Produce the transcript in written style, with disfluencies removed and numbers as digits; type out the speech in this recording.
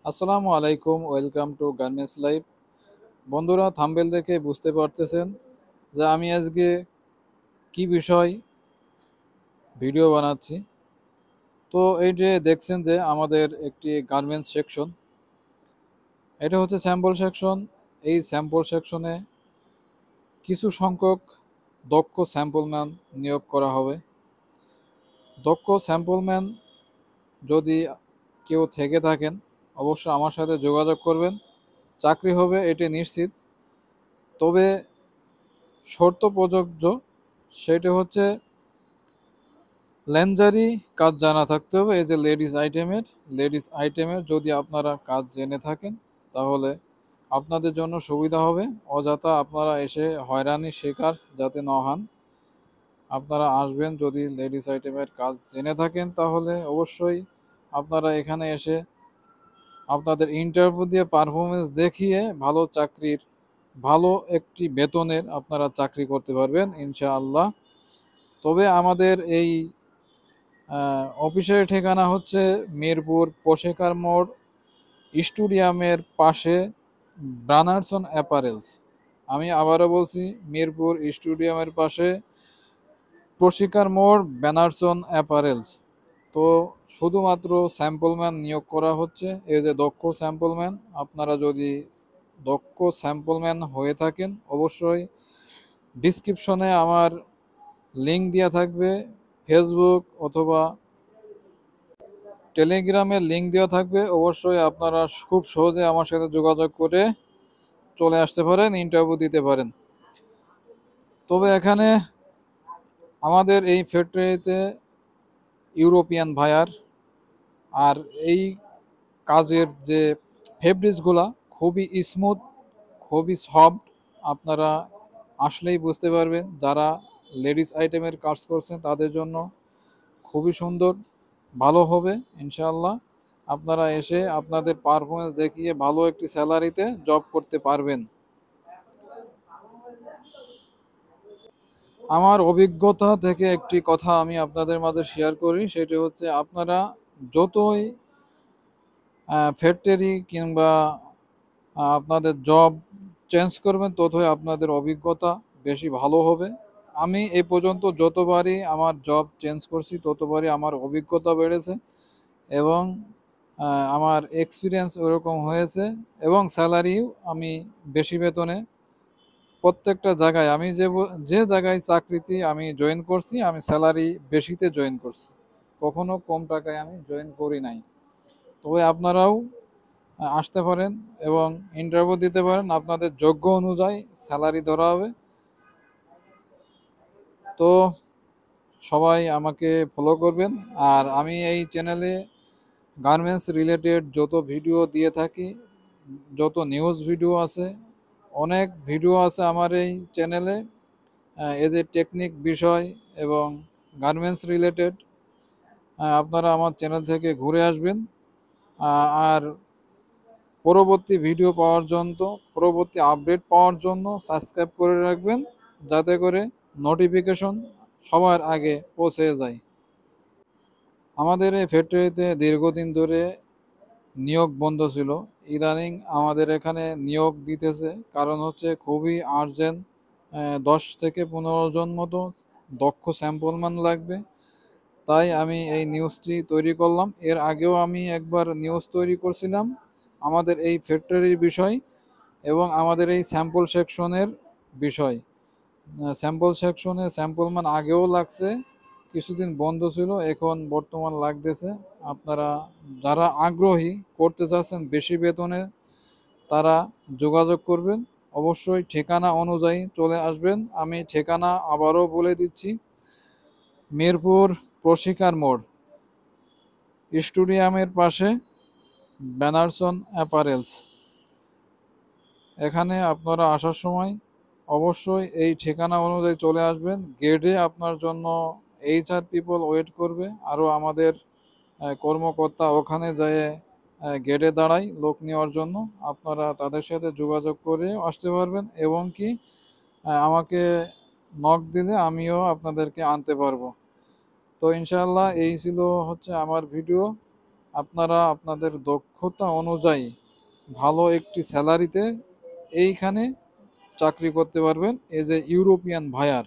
আসসালামু আলাইকুম, welcome to garments life. বন্ধুরা, থাম্বনেল দেখে বুঝতে পারতেছেন যে আমি আজকে কি বিষয় ভিডিও বানাচ্ছি। তো এই যে দেখছেন যে আমাদের একটি গার্মেন্টস সেকশন, এটা হচ্ছে স্যাম্পল সেকশন। এই স্যাম্পল সেকশনে কিছু সংখ্যক দক্ষ স্যাম্পলম্যান নিয়োগ করা হবে। দক্ষ স্যাম্পলম্যান যদি কেউ থেকে থাকেন, অবশ্যই আমার সাথে যোগাযোগ করবেন। চাকরি হবে এটি নিশ্চিত, তবে শর্ত প্রযোজ্য। সেটা হচ্ছে লেনজারি কাজ জানা থাকতে হবে। এই যে লেডিস আইটেমের যদি আপনারা কাজ জেনে থাকেন, তাহলে আপনাদের জন্য সুবিধা হবে। অযথা আপনারা এসে হয়রানির শিকার যাতে না হন। আপনারা আসবেন, যদি লেডিস আইটেমের কাজ জেনে থাকেন তাহলে অবশ্যই আপনারা এখানে এসে আপনাদের ইন্টারভিউ দিয়ে পারফরমেন্স দেখিয়ে ভালো একটি বেতনের আপনারা চাকরি করতে পারবেন ইনশাআল্লাহ। তবে আমাদের এই অফিসের ঠিকানা হচ্ছে মিরপুর পোশেকার মোড় স্টুডিয়ামের পাশে, ব্রানারসন অ্যাপারেলস। আমি আবারও বলছি, মিরপুর স্টুডিয়ামের পাশে পোশেকার মোড়, ব্যানারসন অ্যাপারেলস। তো শুধুমাত্র স্যাম্পলম্যান নিয়োগ করা হচ্ছে। এই যে দক্ষ স্যাম্পলম্যান, আপনারা যদি দক্ষ স্যাম্পলম্যান হয়ে থাকেন, অবশ্যই ডিসক্রিপশনে আমার লিঙ্ক দেওয়া থাকবে। ফেসবুক অথবা টেলিগ্রামের লিঙ্ক দেওয়া থাকবে। অবশ্যই আপনারা খুব সহজে আমার সাথে যোগাযোগ করে চলে আসতে পারেন, ইন্টারভিউ দিতে পারেন। তবে এখানে আমাদের এই ফ্যাক্টরিতে ইউরোপিয়ান ভায়ার, আর এই কাজের যে ফেব্রিক্সগুলা খুবই স্মুথ, খুবই সফট। আপনারা আসলেই বুঝতে পারবেন, যারা লেডিস আইটেমের কাজ করছেন তাদের জন্য খুবই সুন্দর, ভালো হবে ইনশাআল্লাহ। আপনারা এসে আপনাদের পারফরমেন্স দেখিয়ে ভালো একটি স্যালারিতে জব করতে পারবেন। আমার অভিজ্ঞতা থেকে একটি কথা আমি আপনাদের মাঝে শেয়ার করি, সেটি হচ্ছে আপনারা যতই ফ্যাক্টরি কিংবা আপনাদের জব চেঞ্জ করবেন, ততই আপনাদের অভিজ্ঞতা বেশি ভালো হবে। আমি এই পর্যন্ত যতবারই আমার জব চেঞ্জ করছি, ততবারই আমার অভিজ্ঞতা বেড়েছে এবং আমার এক্সপিরিয়েন্স ওরকম হয়েছে, এবং স্যালারিও আমি বেশি বেতনে প্রত্যেকটা জায়গায়, আমি যে জায়গায় চাকরিতে আমি জয়েন করছি, আমি স্যালারি বেশিতে জয়েন করছি, কখনো কম টাকায় আমি জয়েন করি নাই। তবে আপনারাও আসতে পারেন এবং ইন্টারভিউ দিতে পারেন, আপনাদের যোগ্য অনুযায়ী স্যালারি ধরা হবে। তো সবাই আমাকে ফলো করবেন। আর আমি এই চ্যানেলে গার্মেন্টস রিলেটেড যত ভিডিও দিয়ে থাকি, যত নিউজ ভিডিও আছে, অনেক ভিডিও আছে আমার এই চ্যানেলে। এই যে টেকনিক বিষয় এবং গার্মেন্টস রিলেটেড, আপনারা আমার চ্যানেল থেকে ঘুরে আসবেন। আর পরবর্তী ভিডিও পাওয়ার জন্য, পরবর্তী আপডেট পাওয়ার জন্য সাবস্ক্রাইব করে রাখবেন, যাতে করে নোটিফিকেশন সবার আগে পৌঁছে যায়। আমাদের এই ফ্যাক্টরিতে দীর্ঘদিন ধরে নিয়োগ বন্ধ ছিল। ইদানিং আমাদের এখানে নিয়োগ দিতেছে, কারণ হচ্ছে খুবই আর্জেন্ট। 10 থেকে 15 জন মতো দক্ষ স্যাম্পলম্যান লাগবে। তাই আমি এই নিউজটি তৈরি করলাম। এর আগেও আমি একবার নিউজ তৈরি করছিলাম আমাদের এই ফ্যাক্টরির বিষয় এবং আমাদের এই স্যাম্পল সেকশনের বিষয়। স্যাম্পল সেকশনে স্যাম্পলম্যান আগেও লাগছে, কিছুদিন বন্ধ ছিল, এখন বর্তমান লাগতেছে। আপনারা যারা আগ্রহী করতে চাচ্ছেন বেশি বেতনে, তারা যোগাযোগ করবেন। অবশ্যই ঠিকানা অনুযায়ী চলে আসবেন। আমি ঠিকানা আবারও বলে দিচ্ছি, মিরপুর প্রশিকার মোড় স্টুডিয়ামের পাশে, ব্যানারসন অ্যাপারেলস। এখানে আপনারা আসার সময় অবশ্যই এই ঠিকানা অনুযায়ী চলে আসবেন। গেটে আপনার জন্য HR পিপল ওয়েট করবে, আরও আমাদের কর্মকর্তা ওখানে যেয়ে গেটে দাঁড়ায় লোক নেওয়ার জন্য। আপনারা তাদের সাথে যোগাযোগ করে আসতে পারবেন, এবং কি আমাকে নক দিলে আমিও আপনাদেরকে আনতে পারবো। তো ইনশাআল্লাহ এই ছিল হচ্ছে আমার ভিডিও। আপনারা আপনাদের দক্ষতা অনুযায়ী ভালো একটি স্যালারিতে এইখানে চাকরি করতে পারবেন এজ এ ইউরোপিয়ান ভায়ার।